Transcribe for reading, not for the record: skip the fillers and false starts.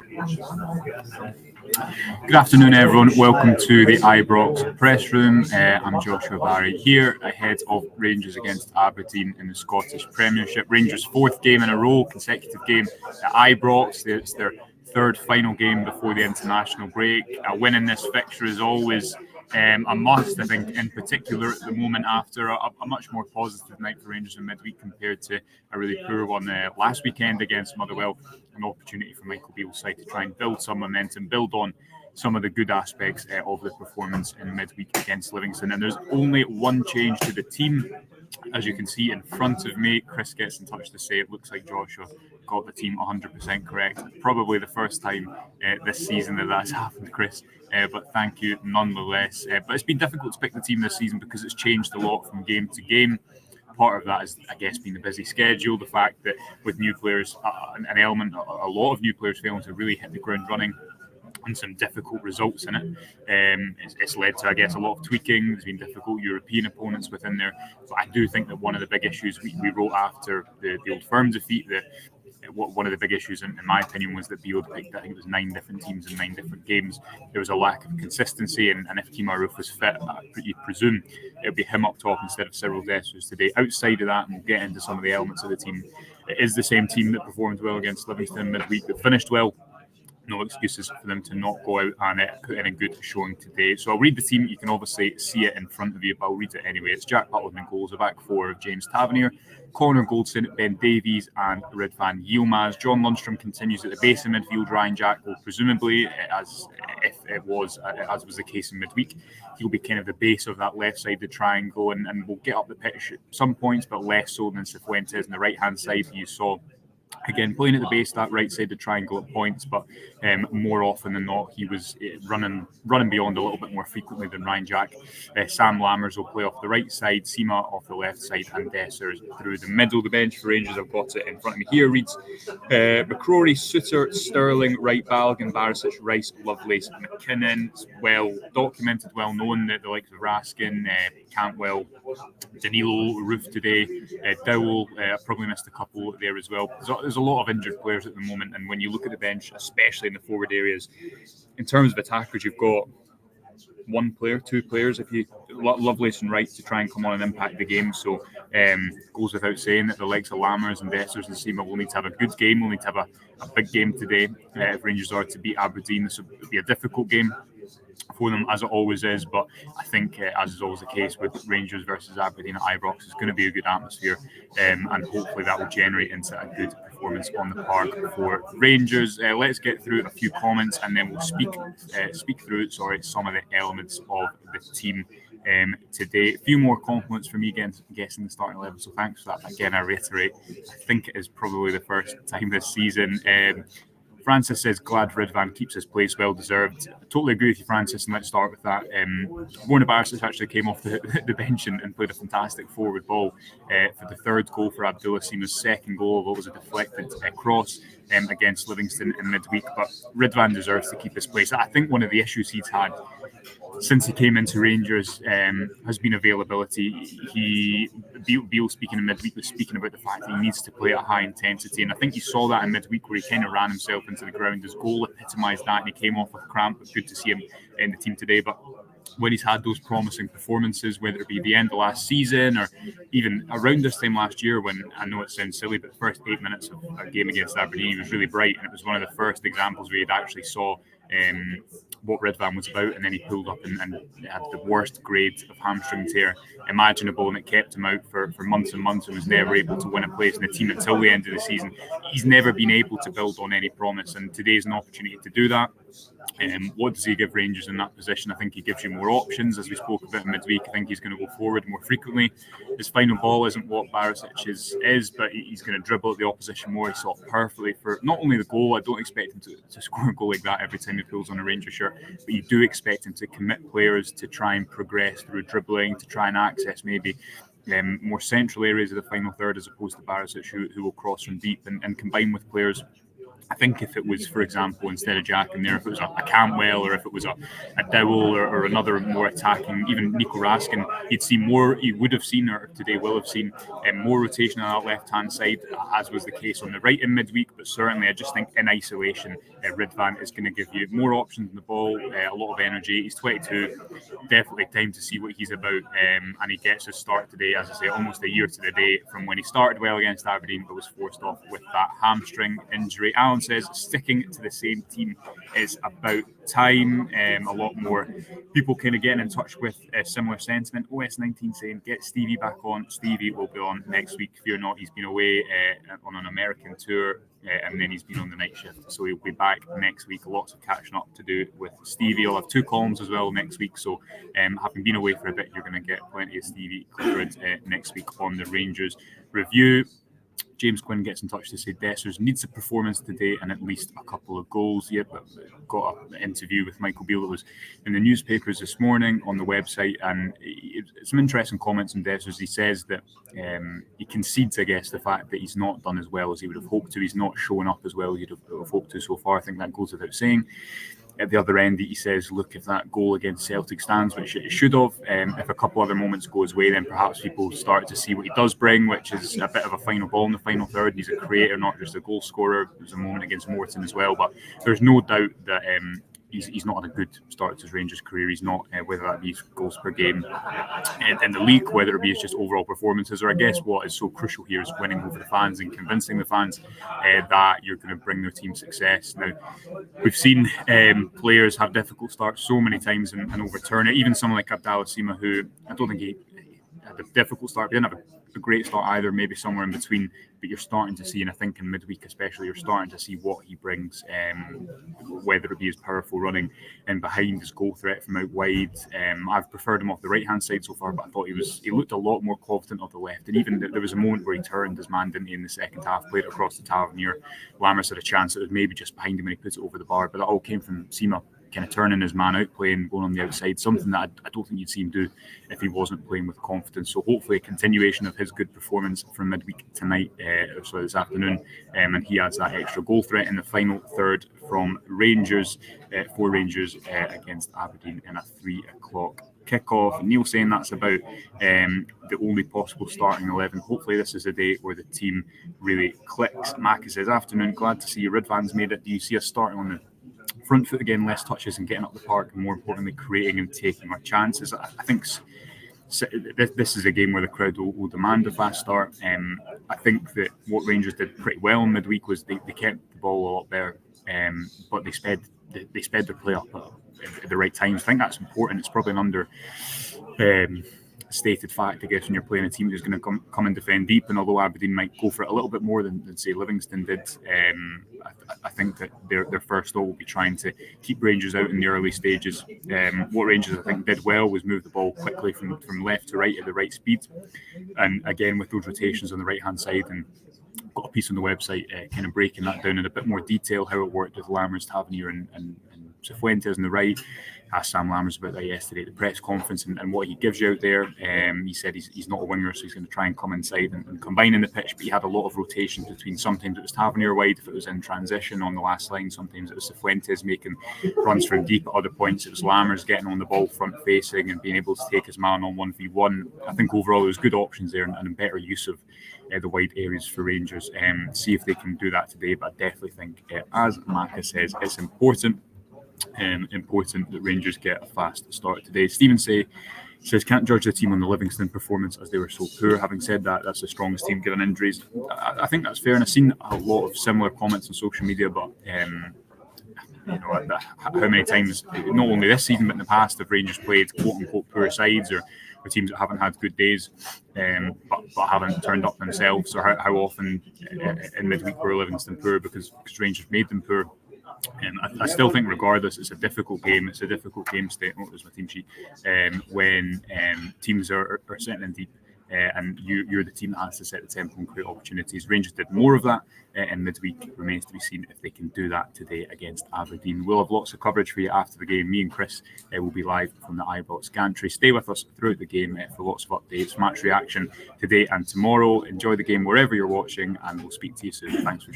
Good afternoon, everyone. Welcome to the Ibrox press room. I'm Joshua Barry here ahead of Rangers against Aberdeen in the Scottish Premiership. Rangers' fourth game in a row, consecutive game at Ibrox. It's their third final game before the international break. A win in this fixture is always a must, I think, in particular at the moment after a much more positive night for Rangers in midweek compared to a really poor one last weekend against Motherwell. An opportunity for Michael Beale's side to try and build some momentum, build on some of the good aspects of the performance in midweek against Livingston. And there's only one change to the team. As you can see in front of me, Chris gets in touch to say it looks like Joshua got the team 100% correct. Probably the first time this season that's happened, Chris. But thank you nonetheless. But it's been difficult to pick the team this season because it's changed a lot from game to game. Part of that is, I guess, been the busy schedule, the fact that with new players, an element, a lot of new players failing to really hit the ground running, and some difficult results in it. It's led to, I guess, a lot of tweaking. There's been difficult European opponents within there. But I do think that one of the big issues we wrote after the Old Firm defeat, that one of the big issues, in my opinion, was that Beale picked, I think it was 9 different teams in 9 different games. There was a lack of consistency, and if Roofe was fit, you presume it would be him up top instead of Cyril Dessers today. Outside of that, and we'll get into some of the elements of the team, it is the same team that performed well against Livingston midweek, that finished well. No excuses for them to not go out and put in a good showing today. So I'll read the team. You can obviously see it in front of you, but I'll read it anyway. It's Jack Butland in goals, a back four of James Tavernier, Connor Goldson, Ben Davies and Redvan Yilmaz. John Lundstrom continues at the base of midfield. Ryan Jack will presumably, as was the case in midweek, he'll be kind of the base of that left-sided triangle and will get up the pitch at some points, but less so than Cifuentes on the right-hand side. You saw again, playing at the base, that right-sided triangle at points, but more often than not, he was running beyond a little bit more frequently than Ryan Jack. Sam Lammers will play off the right side, Sima off the left side, and Dessers through the middle. The bench for Rangers, I've got it in front of me here, reads McCrory, Suter, Sterling, Wright, Balogun, Barisic, Rice, Lovelace, McKinnon. It's well documented, well known that the likes of Raskin, Cantwell, Danilo, Roofe today, Dowell, probably missed a couple there as well. There's a lot of injured players at the moment, and when you look at the bench, especially in the forward areas, in terms of attackers, you've got one player, 2 players, if you Lovelace and Wright to try and come on and impact the game. So goes without saying that the likes of Lammers and Dessers and Seema will need to have a good game. We'll need to have a big game today if Rangers are to beat Aberdeen. This will be a difficult game for them, as it always is, but I think as is always the case with Rangers versus Aberdeen at Ibrox, it's going to be a good atmosphere, and hopefully that will generate into a good performance on the park for Rangers. Let's get through a few comments and then we'll speak through some of the elements of the team today. A few more compliments from me guessing the starting 11, so thanks for that. Again, I reiterate, I think it is probably the first time this season. Francis says, glad Redvan keeps his place, well deserved. I totally agree with you, Francis, and let's start with that. Borna Barisic actually came off the bench and played a fantastic forward ball for the third goal for Abdullah Sima's second goal, although it was a deflected cross against Livingston in midweek. But Redvan deserves to keep his place. I think one of the issues he's had since he came into Rangers has been availability. Beale speaking in midweek was speaking about the fact that he needs to play at high intensity, and I think you saw that in midweek where he kind of ran himself into the ground. His goal epitomised that, and he came off with cramp. It's good to see him in the team today, but when he's had those promising performances, whether it be the end of last season or even around this time last year, when I know it sounds silly, but the first 8 minutes of a game against Aberdeen, he was really bright, and it was one of the first examples where you'd actually saw what Redvan was about, and then he pulled up and had the worst grade of hamstring tear imaginable, and it kept him out for months and months and was never able to win a place in the team until the end of the season. He's never been able to build on any promise, and today's an opportunity to do that. What does he give Rangers in that position? I think he gives you more options, as we spoke about in midweek. I think he's going to go forward more frequently. His final ball isn't what Barisic's is, but he's going to dribble at the opposition more. He saw it perfectly for not only the goal. I don't expect him to score a goal like that every time he pulls on a Rangers shirt, but you do expect him to commit players to try and progress through dribbling, to try and access maybe more central areas of the final third, as opposed to Barisic, who will cross from deep and combine with players I think if it was, for example, instead of Jack in there, if it was a Cantwell or if it was a Dowell or another more attacking, even Nico Raskin, he would have seen, or today will have seen, more rotation on that left-hand side, as was the case on the right in midweek. But certainly, I just think in isolation, Redvan is going to give you more options in the ball, a lot of energy. He's 22, definitely time to see what he's about, and he gets his start today, as I say, almost a year to the day from when he started well against Aberdeen, but was forced off with that hamstring injury. Alan says sticking to the same team is about time. A lot more people kind of getting in touch with a similar sentiment. OS19 saying get Stevie back on. Stevie will be on next week. Fear not, he's been away on an American tour, and then he's been on the night shift, so he'll be back next week. Lots of catching up to do with Stevie. I'll have 2 columns as well next week, so having been away for a bit, you're going to get plenty of Stevie covered next week on the Rangers review. James Quinn gets in touch to say Dessers needs a performance today and at least a couple of goals. Yep, got an interview with Michael Beale that was in the newspapers this morning on the website, and some interesting comments from Dessers. He says that he concedes, I guess, the fact that he's not done as well as he would have hoped to. He's not showing up as well as he'd have hoped to so far. I think that goes without saying. At the other end, he says, look, if that goal against Celtic stands, which it should have, if a couple other moments go his way, then perhaps people start to see what he does bring, which is a bit of a final ball in the final third. He's a creator, not just a goal scorer. There's a moment against Morton as well, but there's no doubt that he's not had a good start to his Rangers career. He's not, whether that be goals per game in the league, whether it be just overall performances, or I guess what is so crucial here is winning over the fans and convincing the fans that you're going to bring their team success. Now, we've seen players have difficult starts so many times and overturn it. Even someone like Abdallah Sima, who I don't think he had a difficult start, but he didn't have a great start either, maybe somewhere in between, but you're starting to see, and I think in midweek especially, you're starting to see what he brings, whether it be his powerful running and behind, his goal threat from out wide. I've preferred him off the right hand side so far, but I thought he looked a lot more confident off the left, and even there was a moment where he turned his man, didn't he, in the second half, played it across the Tavernier. Lammers had a chance, it was maybe just behind him when he put it over the bar, but that all came from Sima kind of turning his man out, playing, going on the outside, something that I don't think you'd see him do if he wasn't playing with confidence. So hopefully a continuation of his good performance from midweek tonight, this afternoon, and he adds that extra goal threat in the final third from Rangers, for Rangers against Aberdeen in a 3 o'clock kickoff. Neil saying that's about the only possible starting 11. Hopefully this is a day where the team really clicks. Mackie says, afternoon, glad to see you. Redvan's made it. Do you see us starting on the front foot again, less touches and getting up the park, and more importantly creating and taking our chances? I think this is a game where the crowd will demand a fast start. I think that what Rangers did pretty well in midweek was they kept the ball a lot better, but they sped their play up at the right times. I think that's important. It's probably an under stated fact, I guess, when you're playing a team who's going to come and defend deep. And although Aberdeen might go for it a little bit more than say Livingston did, I think that their first thought will be trying to keep Rangers out in the early stages. What Rangers, I think, did well was move the ball quickly from left to right at the right speed. And again, with those rotations on the right-hand side, and got a piece on the website kind of breaking that down in a bit more detail, how it worked with Lammers, Tavernier and Cifuentes on the right. Asked Sam Lammers about that yesterday at the press conference and what he gives you out there. He said he's not a winger, so he's going to try and come inside and combine in the pitch, but he had a lot of rotations between, sometimes it was Tavernier wide if it was in transition on the last line, sometimes it was Cifuentes making runs from deep, at other points it was Lammers getting on the ball front facing and being able to take his man on 1v1. I think overall there was good options there and a better use of the wide areas for Rangers. See if they can do that today, but I definitely think, as Maka says, it's important that Rangers get a fast start today. Stephen says can't judge the team on the Livingston performance as they were so poor. Having said that, that's the strongest team given injuries. I think that's fair, and I've seen a lot of similar comments on social media, but how many times, not only this season but in the past, have Rangers played quote-unquote poor sides or teams that haven't had good days but haven't turned up themselves, or how often in midweek were Livingston poor because Rangers made them poor. I still think, regardless, it's a difficult game. It's a difficult game state. Oh, there's my team sheet. When teams are sitting in deep, and you're the team that has to set the tempo and create opportunities. Rangers did more of that in midweek. Remains to be seen if they can do that today against Aberdeen. We'll have lots of coverage for you after the game. Me and Chris will be live from the Ibrox gantry. Stay with us throughout the game for lots of updates, match reaction today and tomorrow. Enjoy the game wherever you're watching, and we'll speak to you soon. Thanks for joining.